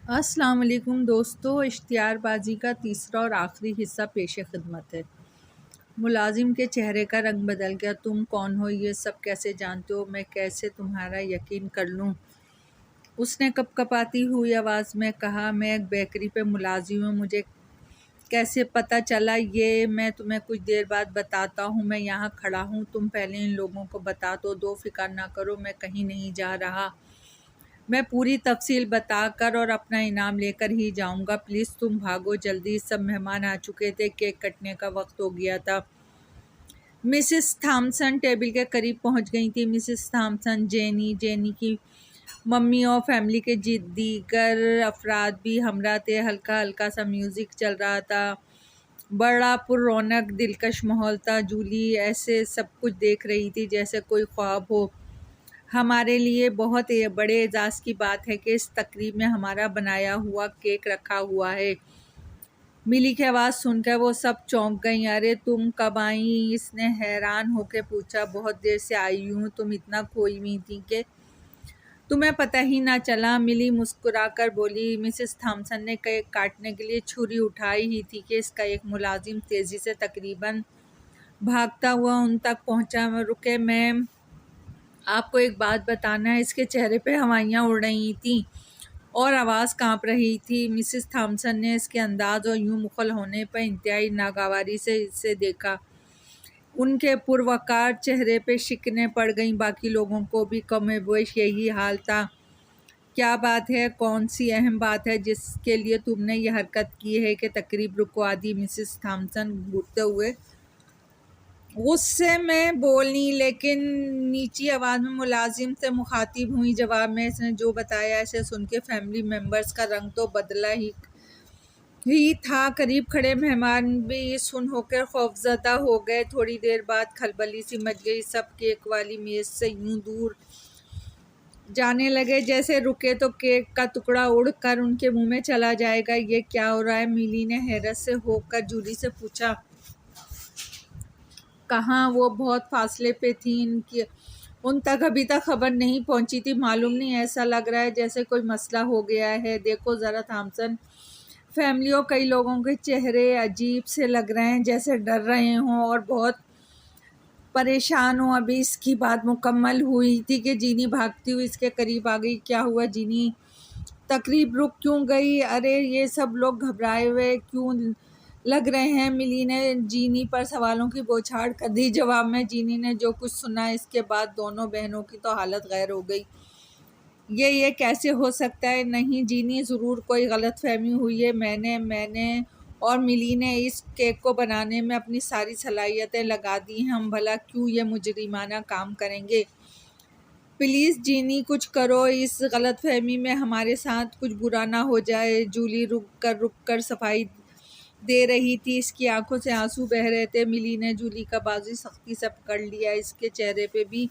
अस्सलाम वालेकुम दोस्तों, इश्तिहारबाजी का तीसरा और आखिरी हिस्सा पेश खिदमत है। मुलाजिम के चेहरे का रंग बदल गया। तुम कौन हो, ये सब कैसे जानते हो? मैं कैसे तुम्हारा यकीन कर लूं? उसने कपकपाती हुई आवाज़ में कहा। मैं एक बेकरी पे मुलाजिम हूँ। मुझे कैसे पता चला? ये मैं तुम्हें कुछ देर बाद बताता हूँ। मैं यहाँ खड़ा हूँ, तुम पहले इन लोगों को बता दो। फिक्र ना करो, मैं कहीं नहीं जा रहा। मैं पूरी तफसील बताकर और अपना इनाम लेकर ही जाऊंगा। प्लीज़ तुम भागो जल्दी। सब मेहमान आ चुके थे, केक कटने का वक्त हो गया था। मिसेस थॉमसन टेबल के करीब पहुंच गई थी। मिसेस थॉमसन, जेनी की मम्मी और फैमिली के दीगर अफराद भी हमरा थे। हल्का हल्का सा म्यूज़िक चल रहा था। बड़ा पुररौनक दिलकश माहौल था। जूली ऐसे सब कुछ देख रही थी जैसे कोई ख्वाब हो। हमारे लिए बहुत बड़े एजाज़ की बात है कि इस तकरीब में हमारा बनाया हुआ केक रखा हुआ है। मिली की आवाज़ सुनकर वो सब चौंक गईं। अरे तुम कब आई? इसने हैरान होकर पूछा। बहुत देर से आई हूँ। तुम इतना खोई हुई थी कि तुम्हें पता ही ना चला। मिली मुस्कुराकर बोली। मिसेस थॉमसन ने केक काटने के लिए छुरी उठाई ही थी कि इसका एक मुलाजिम तेज़ी से तकरीबन भागता हुआ उन तक पहुंचा। रुके, मैम, आपको एक बात बताना है। इसके चेहरे पे हवाइयाँ उड़ रही थीं और आवाज़ कांप रही थी। मिसेस थॉमसन ने इसके अंदाज और यूं मुखल होने पर इंतहाई नागवारी से इसे देखा। उनके पुरवकार चेहरे पे शिकने पड़ गईं। बाकी लोगों को भी कमोबेश यही हाल था। क्या बात है? कौन सी अहम बात है जिसके लिए तुमने ये हरकत की है कि तकरीब रुकवा दी? मिसेस थॉमसन घूरते हुए गुस्से में बोली, लेकिन नीची आवाज़ में मुलाजिम से मुखातिब हुई। जवाब में इसने जो बताया इसे सुन के फैमिली मेम्बर्स का रंग तो बदला ही था। करीब खड़े मेहमान भी सुन होकर खौफजदा हो गए। थोड़ी देर बाद खलबली सी मच गई। सब केक वाली मेज़ से यूं दूर जाने लगे जैसे रुके तो केक का टुकड़ा उड़कर उनके मुंह में चला जाएगा। ये क्या हो रहा है? मिली ने हैरत से होकर जूली से पूछा। कहाँ? वो बहुत फासले पे थी। इनकी उन तक अभी तक खबर नहीं पहुंची थी। मालूम नहीं, ऐसा लग रहा है जैसे कोई मसला हो गया है। देखो ज़रा थॉमसन, फैमिली और कई लोगों के चेहरे अजीब से लग रहे हैं, जैसे डर रहे हों और बहुत परेशान हों। अभी इसकी बात मुकम्मल हुई थी कि जीनी भागती हुई इसके करीब आ गई। क्या हुआ जीनी? तकरीब रुक क्यों गई? अरे ये सब लोग घबराए हुए क्यों लग रहे हैं? मिली ने जीनी पर सवालों की बौछार कर दी। जवाब में जीनी ने जो कुछ सुना, इसके बाद दोनों बहनों की तो हालत गैर हो गई। ये कैसे हो सकता है? नहीं जीनी, ज़रूर कोई गलतफहमी हुई है। मैंने और मिली ने इस केक को बनाने में अपनी सारी सलाहियतें लगा दी हैं। हम भला क्यों ये मुजरिमाना काम करेंगे? प्लीज़ जीनी, कुछ करो। इस गलतफहमी में हमारे साथ कुछ बुरा ना हो जाए। जूली रुक कर सफाई दे रही थी। इसकी आंखों से आंसू बह रहे थे। मिली ने जूली का बाजू सख्ती से पकड़ लिया। इसके चेहरे पे भी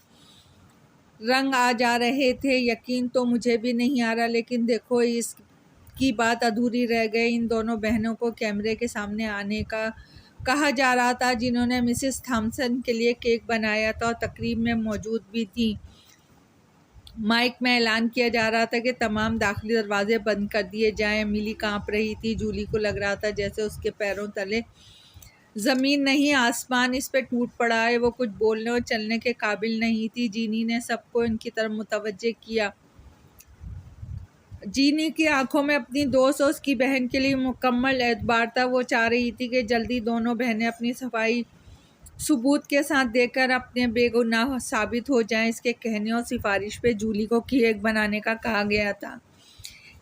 रंग आ जा रहे थे। यकीन तो मुझे भी नहीं आ रहा, लेकिन देखो, इसकी बात अधूरी रह गई। इन दोनों बहनों को कैमरे के सामने आने का कहा जा रहा था, जिन्होंने मिसेस थॉमसन के लिए केक बनाया था और तकरीब में मौजूद भी थी। माइक में ऐलान किया जा रहा था कि तमाम दाखिली दरवाजे बंद कर दिए जाएं। मिली कांप रही थी। जूली को लग रहा था जैसे उसके पैरों तले ज़मीन नहीं, आसमान इस पे टूट पड़ा है। वो कुछ बोलने और चलने के काबिल नहीं थी। जीनी ने सबको इनकी तरफ मुतवज्जे किया। जीनी की आंखों में अपनी दोस्त और उसकी बहन के लिए मुकम्मल एतबार था। वो चाह रही थी कि जल्दी दोनों बहनें अपनी सफाई सबूत के साथ देकर अपने बेगुनाह साबित हो जाएं। इसके कहने और सिफारिश पे जूली को केक बनाने का कहा गया था।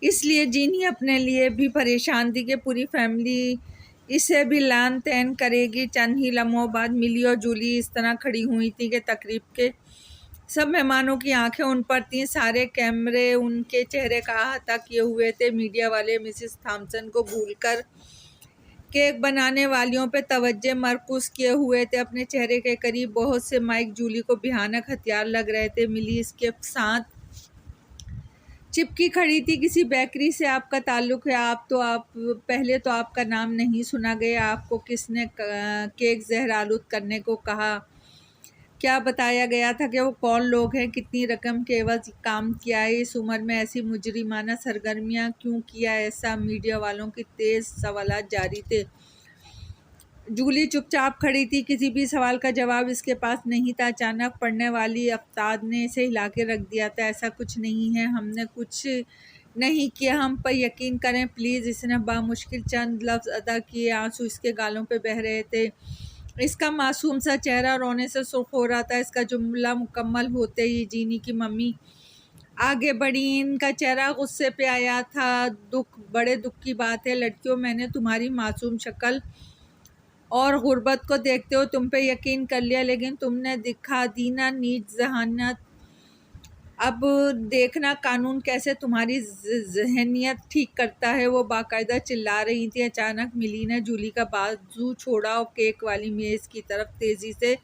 इसलिए जीनी अपने लिए भी परेशान थी कि पूरी फैमिली इसे भी लान तैन करेगी। चंद ही लम्हों बाद मिली और जूली इस तरह खड़ी हुई थी कि तकरीब के सब मेहमानों की आंखें उन पर थीं। सारे कैमरे उनके चेहरे का अहाता किए हुए थे। मीडिया वाले मिसेस थॉमसन को भूलकर केक बनाने वालियों पे तवज्जो मरकूज किए हुए थे। अपने चेहरे के करीब बहुत से माइक जूली को भयानक हथियार लग रहे थे। मिली इसके साथ चिपकी खड़ी थी। किसी बेकरी से आपका ताल्लुक़ है? आप पहले तो आपका नाम नहीं सुना गया। आपको किसने केक ज़हर आलूद करने को कहा? क्या बताया गया था कि वो कौन लोग हैं, कितनी रकम के एवज काम किया है, इस उम्र में ऐसी मुजरिमाना सरगर्मियां क्यों किया ऐसा। मीडिया वालों के तेज सवालात जारी थे। जूली चुपचाप खड़ी थी, किसी भी सवाल का जवाब इसके पास नहीं था। अचानक पढ़ने वाली अफ्ताब ने इसे हिला के रख दिया था। ऐसा कुछ नहीं है, हमने कुछ नहीं किया, हम पर यकीन करें प्लीज़। इसने बामुश्किल चंद लफ्ज़ अदा किए, आंसू इसके गालों पे बह रहे थे। इसका मासूम सा चेहरा रोने से सुर्ख हो रहा था। इसका जुमला मुकम्मल होते ही जीनी की मम्मी आगे बढ़ी। इनका चेहरा गुस्से पे आया था। बड़े दुख की बात है लड़कियों, मैंने तुम्हारी मासूम शक्ल और गुर्बत को देखते हो तुम पे यकीन कर लिया, लेकिन तुमने दिखा दी ना नीच जहानत। अब देखना कानून कैसे तुम्हारी जहनियत ठीक करता है। वो बाकायदा चिल्ला रही थी। अचानक मिली ने जूली का बाजू छोड़ा और केक वाली मेज़ की तरफ तेज़ी से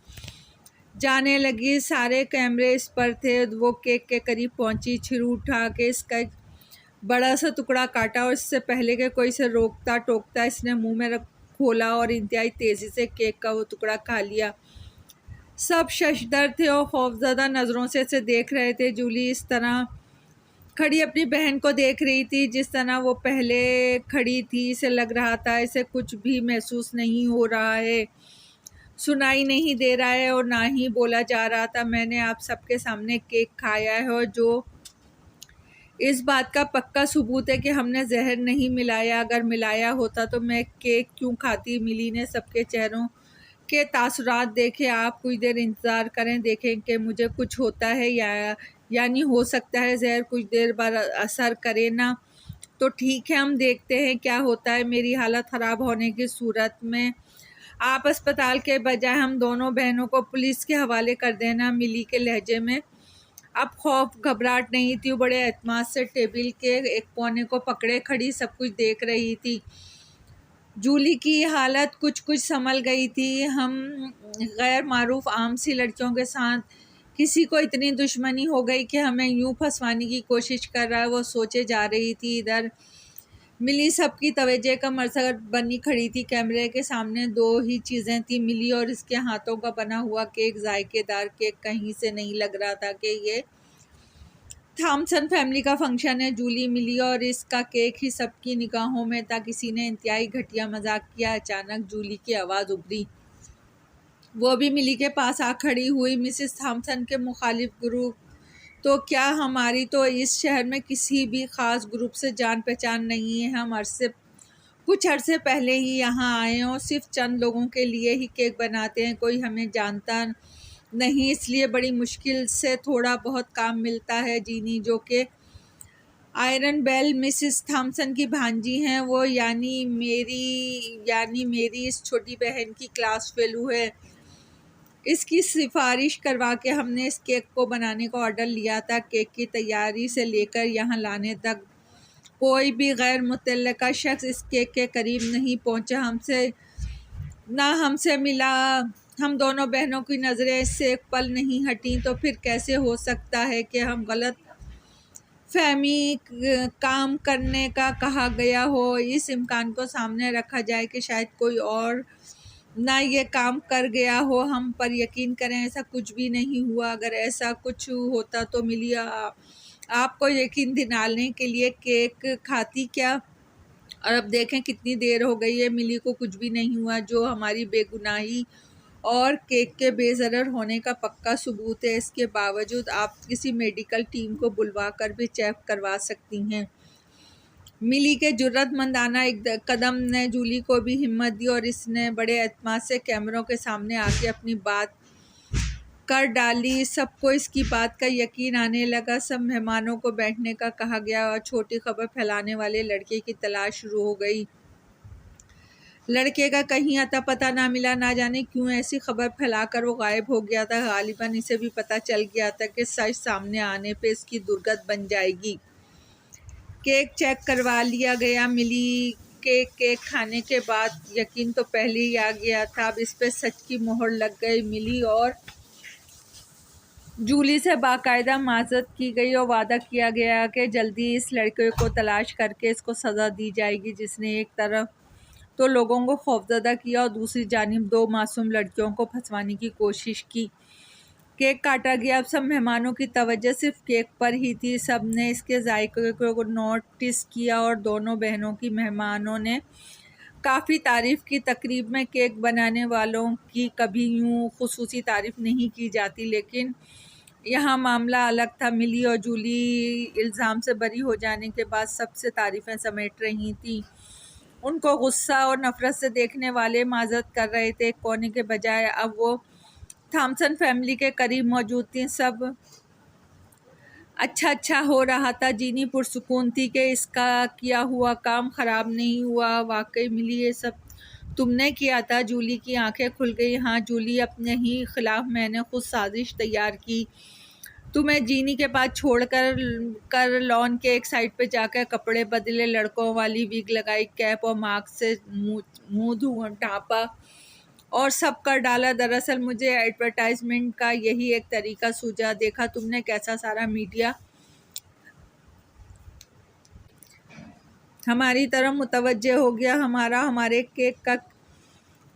जाने लगी। सारे कैमरे इस पर थे। वो केक के करीब पहुंची, छिरू उठा के इसका एक बड़ा सा टुकड़ा काटा और इससे पहले कि कोई इसे रोकता टोकता इसने मुंह में खोला और इंतहाई तेज़ी से केक का वो टुकड़ा खा लिया। सब शशदर थे और खौफजदा नज़रों से इसे देख रहे थे। जूली इस तरह खड़ी अपनी बहन को देख रही थी जिस तरह वो पहले खड़ी थी। इसे लग रहा था इसे कुछ भी महसूस नहीं हो रहा है, सुनाई नहीं दे रहा है और ना ही बोला जा रहा था। मैंने आप सबके सामने केक खाया है और जो इस बात का पक्का सबूत है कि हमने जहर नहीं मिलाया। अगर मिलाया होता तो मैं केक क्यों खाती। मिली ने सबके चेहरों के तासुरात देखे। आप कुछ देर इंतज़ार करें, देखें कि मुझे कुछ होता है यानी हो सकता है जहर कुछ देर बाद असर करे ना, तो ठीक है हम देखते हैं क्या होता है। मेरी हालत ख़राब होने की सूरत में आप अस्पताल के बजाय हम दोनों बहनों को पुलिस के हवाले कर देना। मिली के लहजे में अब खौफ घबराहट नहीं थी। वो बड़े एतमाद से टेबल के एक कोने को पकड़े खड़ी सब कुछ देख रही थी। जूली की हालत कुछ कुछ संभल गई थी। हम गैर मारूफ आम सी लड़कियों के साथ किसी को इतनी दुश्मनी हो गई कि हमें यूं फंसवाने की कोशिश कर रहा है, वो सोचे जा रही थी। इधर मिली सबकी तवज्जो का मरकज़ बनी खड़ी थी। कैमरे के सामने दो ही चीज़ें थी, मिली और इसके हाथों का बना हुआ केक, जायकेदार केक। कहीं से नहीं लग रहा था कि ये थॉमसन फैमिली का फंक्शन है। जूली, मिली और इसका केक ही सबकी निगाहों में था। किसी ने इंतहाई घटिया मजाक किया। अचानक जूली की आवाज़ उभरी, वो भी मिली के पास आ खड़ी हुई। मिसेस थॉमसन के मुखालिफ ग्रुप तो क्या हमारी तो इस शहर में किसी भी ख़ास ग्रुप से जान पहचान नहीं है। हम कुछ अरसे पहले ही यहाँ आए हैं और सिर्फ चंद लोगों के लिए ही केक बनाते हैं। कोई हमें जानता नहीं, इसलिए बड़ी मुश्किल से थोड़ा बहुत काम मिलता है। जीनी जो कि आयरन बेल मिसेस थॉमसन की भांजी हैं, वो यानी मेरी इस छोटी बहन की क्लास फेलो है। इसकी सिफारिश करवा के हमने इस केक को बनाने का ऑर्डर लिया था। केक की तैयारी से लेकर यहाँ लाने तक कोई भी गैर मुतल्लिका शख्स इस केक के करीब नहीं पहुँचा। हमसे मिला। हम दोनों बहनों की नज़रें इससे एक पल नहीं हटी। तो फिर कैसे हो सकता है कि हम गलत फहमी काम करने का कहा गया हो। इस इम्कान को सामने रखा जाए कि शायद कोई और ना ये काम कर गया हो। हम पर यकीन करें ऐसा कुछ भी नहीं हुआ। अगर ऐसा कुछ होता तो मिली आपको यकीन दिलाने के लिए केक खाती क्या। और अब देखें कितनी देर हो गई है, मिली को कुछ भी नहीं हुआ, जो हमारी बेगुनाही और केक के बेज़रर होने का पक्का सबूत है। इसके बावजूद आप किसी मेडिकल टीम को बुलवा कर भी चेक करवा सकती हैं। मिली के जुर्रतमंदाना एक कदम ने जूली को भी हिम्मत दी और इसने बड़े एतमाद से कैमरों के सामने आके अपनी बात कर डाली। सबको इसकी बात का यकीन आने लगा। सब मेहमानों को बैठने का कहा गया और छोटी खबर फैलाने वाले लड़के की तलाश शुरू हो गई। लड़के का कहीं अता पता ना मिला। ना जाने क्यों ऐसी खबर फैलाकर वो गायब हो गया था। गालिबन इसे भी पता चल गया था कि सच सामने आने पे इसकी दुर्गत बन जाएगी। केक चेक करवा लिया गया। मिली के केक खाने के बाद यकीन तो पहले ही आ गया था, अब इस पे सच की मोहर लग गई। मिली और जूली से बाकायदा माजरत की गई और वादा किया गया कि जल्दी इस लड़के को तलाश करके इसको सज़ा दी जाएगी, जिसने एक तरफ तो लोगों को खौफजदा किया और दूसरी जानिब दो मासूम लड़कियों को फंसवाने की कोशिश की। केक काटा गया। अब सब मेहमानों की तवज्जो सिर्फ केक पर ही थी। सब ने इसके जायके को नोटिस किया और दोनों बहनों की मेहमानों ने काफ़ी तारीफ़ की। तकरीब में केक बनाने वालों की कभी यूँ खुसूसी तारीफ़ नहीं की जाती, लेकिन यहाँ मामला अलग था। मिली और जूली इल्ज़ाम से बरी हो जाने के बाद सबसे तारीफ़ें समेट रही थीं। उनको गुस्सा और नफ़रत से देखने वाले माज़रत कर रहे थे। एक कोने के बजाय अब वो थॉमसन फैमिली के करीब मौजूद थी। सब अच्छा हो रहा था। जीनी पुरसुकून थी कि इसका किया हुआ काम ख़राब नहीं हुआ। वाकई मिली ये सब तुमने किया था? जूली की आंखें खुल गई। हाँ जूली, अपने ही खिलाफ मैंने खुद साजिश तैयार की। तुम्हें जीनी के पास छोड़कर लॉन के एक साइड पे जाकर कपड़े बदले, लड़कों वाली विग लगाई, कैप और मास्क से मुंह ढांपा और सब कर डाला। दरअसल मुझे एडवर्टाइजमेंट का यही एक तरीका सूझा। देखा तुमने कैसा सारा मीडिया हमारी तरफ मुतवज्जे हो गया। हमारे केक का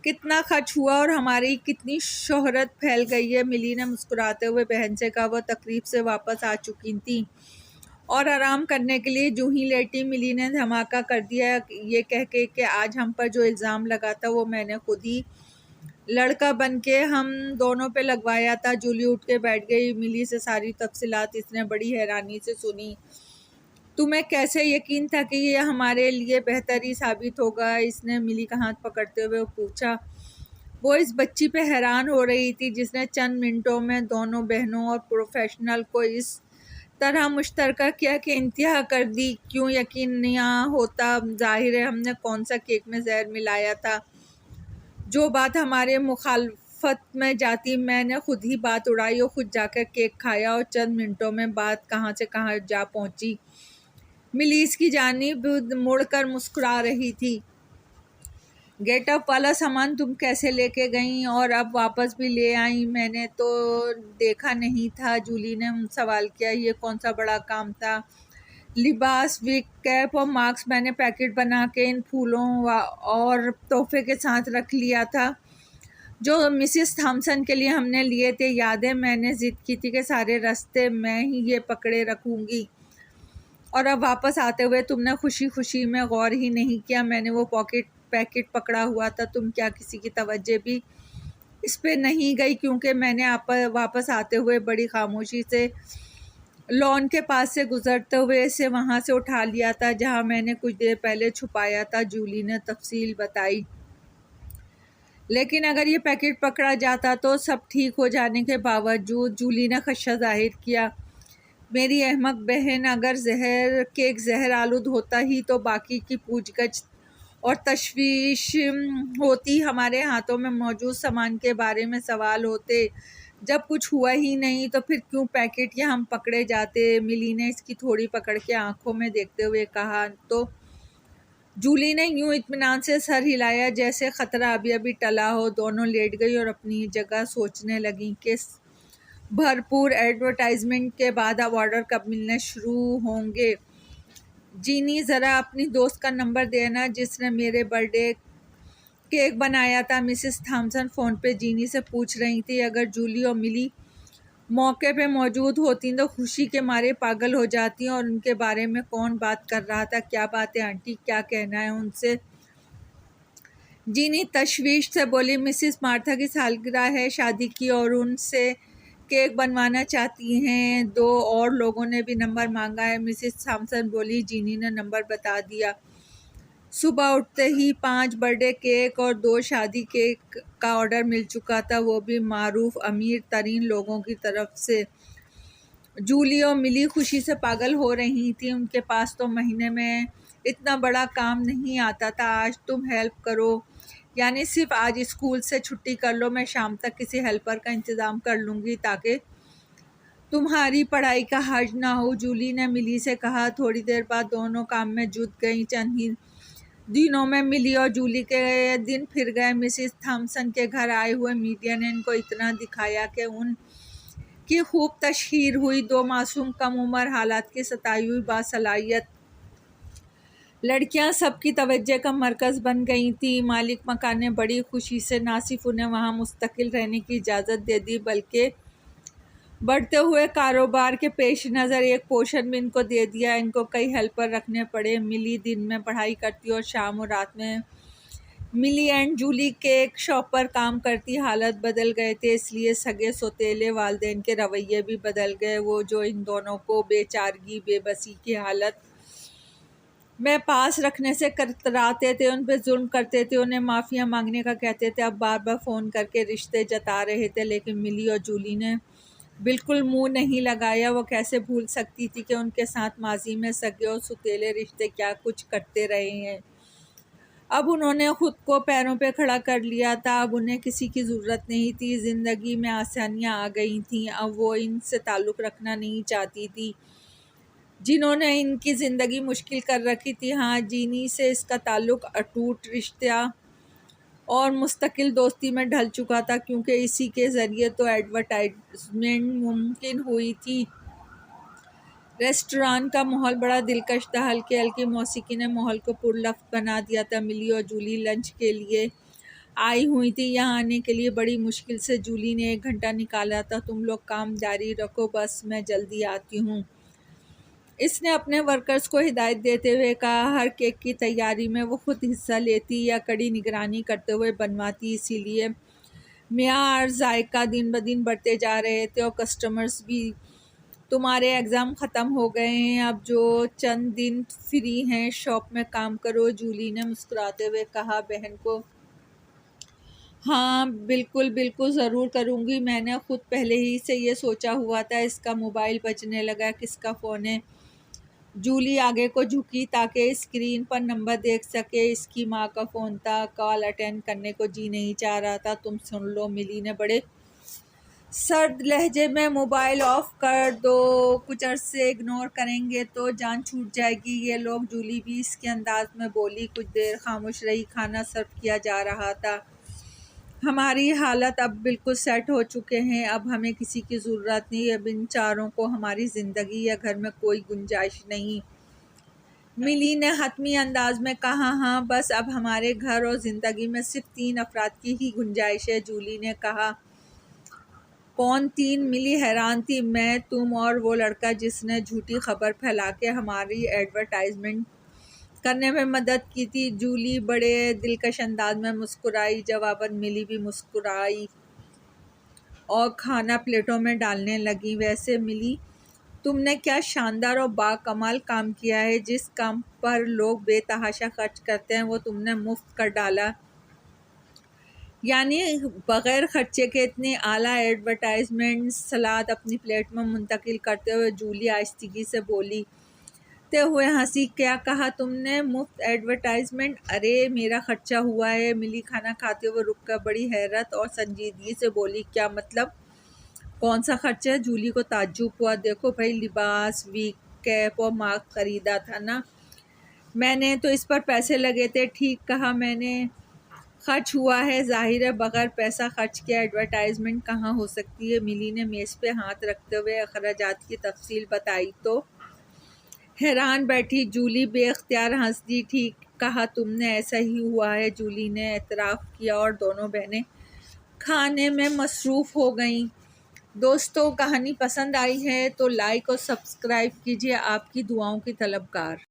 कितना खर्च हुआ और हमारी कितनी शोहरत फैल गई है। मिली ने मुस्कुराते हुए बहन से कहा। वह तकरीब से वापस आ चुकी थी और आराम करने के लिए जूं ही लेटी, मिली ने धमाका कर दिया ये कह के कि आज हम पर जो इल्ज़ाम लगा था वो मैंने खुद ही लड़का बन के हम दोनों पे लगवाया था। जूली उठ के बैठ गई। मिली से सारी तफसीलात इसने बड़ी हैरानी से सुनी। तुम्हें कैसे यकीन था कि ये हमारे लिए बेहतर ही साबित होगा? इसने मिली का हाथ पकड़ते हुए पूछा। वो इस बच्ची पे हैरान हो रही थी जिसने चंद मिनटों में दोनों बहनों और प्रोफेशनल को इस तरह मुश्तरका किया कि इंतहा कर दी। क्यों यकीन नहीं होता? जाहिर है हमने कौन सा केक में जहर मिलाया था। जो बात हमारे मुखालफत में जाती, मैंने खुद ही बात उड़ाई और खुद जाकर केक खाया और चंद मिनटों में बात कहाँ से कहाँ जा पहुँची। मिली इसकी जानिब मुड़कर मुस्कुरा रही थी। गेटअप वाला सामान तुम कैसे लेके गई और अब वापस भी ले आई? मैंने तो देखा नहीं था, जूली ने सवाल किया। ये कौन सा बड़ा काम था? लिबास, विग, कैप और मास्क मैंने पैकेट बना के इन फूलों और तोहफे के साथ रख लिया था जो मिसिस थॉमसन के लिए हमने लिए थे। याद है मैंने ज़िद की थी कि सारे रास्ते मैं ही ये पकड़े रखूँगी, और अब वापस आते हुए तुमने खुशी खुशी में गौर ही नहीं किया। मैंने वो पैकेट पकड़ा हुआ था। तुम क्या किसी की तवज्जो भी इस पे नहीं गई? क्योंकि मैंने वापस आते हुए बड़ी खामोशी से लॉन के पास से गुजरते हुए इसे वहाँ से उठा लिया था जहाँ मैंने कुछ देर पहले छुपाया था। जूली ने तफसील बताई। लेकिन अगर ये पैकेट पकड़ा जाता तो सब ठीक हो जाने के बावजूद, जूली ने खदशा जाहिर किया। मेरी अहमक बहन, अगर केक जहर आलूद होता ही तो बाकी की पूछगछ और तशवीश होती। हमारे हाथों में मौजूद सामान के बारे में सवाल होते। जब कुछ हुआ ही नहीं तो फिर क्यों पैकेट या हम पकड़े जाते? मिली ने इसकी थोड़ी पकड़ के आंखों में देखते हुए कहा। तो जूली ने यूं इत्मीनान से सर हिलाया जैसे खतरा अभी अभी टला हो। दोनों लेट गई और अपनी जगह सोचने लगी कि भरपूर एडवर्टाइजमेंट के बाद अब ऑर्डर कब मिलने शुरू होंगे। जीनी, ज़रा अपनी दोस्त का नंबर देना जिसने मेरे बर्थडे केक बनाया था। मिसिस थॉमसन फ़ोन पे जीनी से पूछ रही थी। अगर जूली और मिली मौके पे मौजूद होती तो खुशी के मारे पागल हो जाती और उनके बारे में कौन बात कर रहा था। क्या बात है आंटी, क्या कहना है उनसे? जीनी तशवीश से बोली। मिसिस मार्था की सालगिरह है शादी की और उनसे केक बनवाना चाहती हैं। 2 और लोगों ने भी नंबर मांगा है, मिसिस थॉमसन बोली। जीनी ने नंबर बता दिया। सुबह उठते ही 5 बर्थडे केक और 2 शादी केक का ऑर्डर मिल चुका था, वो भी मारूफ अमीर तरीन लोगों की तरफ से। जूली और मिली खुशी से पागल हो रही थी। उनके पास तो महीने में इतना बड़ा काम नहीं आता था। आज तुम हेल्प करो, यानी सिर्फ आज स्कूल से छुट्टी कर लो। मैं शाम तक किसी हेल्पर का इंतज़ाम कर लूँगी ताकि तुम्हारी पढ़ाई का हर्ज ना हो, जूली ने मिली से कहा। थोड़ी देर बाद दोनों काम में जुट गई। चंद ही दिनों में मिली और जूली के दिन फिर गए। मिसिस थॉमसन के घर आए हुए मीडिया ने इनको इतना दिखाया कि उनकी खूब तशहीर हुई। 2 मासूम कम उम्र हालात की सताई हुई बासलाहियत लड़कियां सबकी तवज्जो का मरकज़ बन गई थी। मालिक मकान ने बड़ी खुशी से ना सिर्फ उन्हें वहां मुस्तकिल रहने की इजाज़त दे दी बल्कि बढ़ते हुए कारोबार के पेश नज़र एक पोर्शन भी इनको दे दिया। इनको कई हेल्पर रखने पड़े। मिली दिन में पढ़ाई करती और शाम और रात में मिली एंड जूली केक शॉप पर काम करती। हालात बदल गए थे, इसलिए सगे सौतेले वालिदैन के रवैये भी बदल गए। वो जो इन दोनों को बेचारगी बेबसी की हालत में पास रखने से कतराते थे, उन पर जुल्म करते थे, उन्हें माफ़िया मांगने का कहते थे, अब बार बार फ़ोन करके रिश्ते जता रहे थे। लेकिन मिली और जूली ने बिल्कुल मुंह नहीं लगाया। वो कैसे भूल सकती थी कि उनके साथ माजी में सगे और सुतीले रिश्ते क्या कुछ करते रहे हैं। अब उन्होंने खुद को पैरों पे खड़ा कर लिया था। अब उन्हें किसी की ज़रूरत नहीं थी। ज़िंदगी में आसानियाँ आ गई थीं। अब वो इनसे ताल्लुक़ रखना नहीं चाहती थी जिन्होंने इनकी ज़िंदगी मुश्किल कर रखी थी। हाँ, जीनी से इसका ताल्लुक़ अटूट रिश्ता और मुस्तकिल दोस्ती में ढल चुका था, क्योंकि इसी के ज़रिए तो एडवर्टाइजमेंट मुमकिन हुई थी। रेस्टोरेंट का माहौल बड़ा दिलकश था। हल्की हल्की मौसीकी ने माहौल को पुरलफ्त बना दिया था। मिली और जूली लंच के लिए आई हुई थी। यहाँ आने के लिए बड़ी मुश्किल से जूली ने 1 घंटा निकाला था। तुम लोग काम जारी रखो, बस मैं जल्दी आती हूँ, इसने अपने वर्कर्स को हिदायत देते हुए कहा। हर केक की तैयारी में वो खुद हिस्सा लेती या कड़ी निगरानी करते हुए बनवाती, इसीलिए मियार जायका दिन ब दिन बढ़ते जा रहे थे और कस्टमर्स भी। तुम्हारे एग्ज़ाम ख़त्म हो गए हैं, अब जो चंद दिन फ्री हैं शॉप में काम करो, जूली ने मुस्कुराते हुए कहा बहन को। हाँ बिल्कुल बिल्कुल ज़रूर करूँगी, मैंने ख़ुद पहले ही से ये सोचा हुआ था। इसका मोबाइल बजने लगा। किसका फ़ोन है? जूली आगे को झुकी ताकि स्क्रीन पर नंबर देख सके। इसकी माँ का फ़ोन था। कॉल अटेंड करने को जी नहीं चाह रहा था। तुम सुन लो, मिली ने बड़े सर्द लहजे में। मोबाइल ऑफ कर दो, कुछ अरसे इग्नोर करेंगे तो जान छूट जाएगी ये लोग। जूली भी इसके अंदाज में बोली। कुछ देर खामोश रही। खाना सर्व किया जा रहा था। हमारी हालत अब बिल्कुल सेट हो चुके हैं। अब हमें किसी की ज़रूरत नहीं। अब इन चारों को हमारी ज़िंदगी या घर में कोई गुंजाइश नहीं, मिली ने हतमी अंदाज में कहा। हाँ, बस अब हमारे घर और ज़िंदगी में सिर्फ 3 अफराद की ही गुंजाइश है, जूली ने कहा। कौन 3? मिली हैरान थी। मैं, तुम और वो लड़का जिसने झूठी खबर फैला के हमारी एडवर्टाइजमेंट करने में मदद की थी। जूली बड़े दिलकश अंदाज में मुस्कुराई। जवाबन मिली भी मुस्कुराई और खाना प्लेटों में डालने लगी। वैसे मिली, तुमने क्या शानदार और बाकमाल काम किया है। जिस काम पर लोग बेतहाशा खर्च करते हैं वो तुमने मुफ्त कर डाला, यानी बग़ैर खर्चे के इतनी आला एडवर्टाइजमेंट। सलाद अपनी प्लेट में मुंतकिल करते हुए जूली आहिस्तगी से बोली ते हुए हंसी। क्या कहा तुमने? मुफ्त एडवर्टाइजमेंट? अरे मेरा खर्चा हुआ है। मिली खाना खाते हुए रुक कर बड़ी हैरत और संजीदगी से बोली। क्या मतलब? कौन सा खर्चा है? जूली को ताज्जुब हुआ। देखो भाई, लिबास, वीक कैप और मास्क खरीदा था ना मैंने, तो इस पर पैसे लगे थे। ठीक कहा मैंने, खर्च हुआ है। जाहिर है बग़ैर पैसा खर्च किया एडवर्टाइजमेंट कहाँ हो सकती है। मिली ने मेज़ पे हाथ रखते हुए अखराजात की तफसील बताई तो हैरान बैठी जूली बेख्तियार हंस दी। ठीक कहा तुमने, ऐसा ही हुआ है, जूली ने एतराफ़ किया और दोनों बहनें खाने में मसरूफ़ हो गईं। दोस्तों, कहानी पसंद आई है तो लाइक और सब्सक्राइब कीजिए। आपकी दुआओं की तलबगार।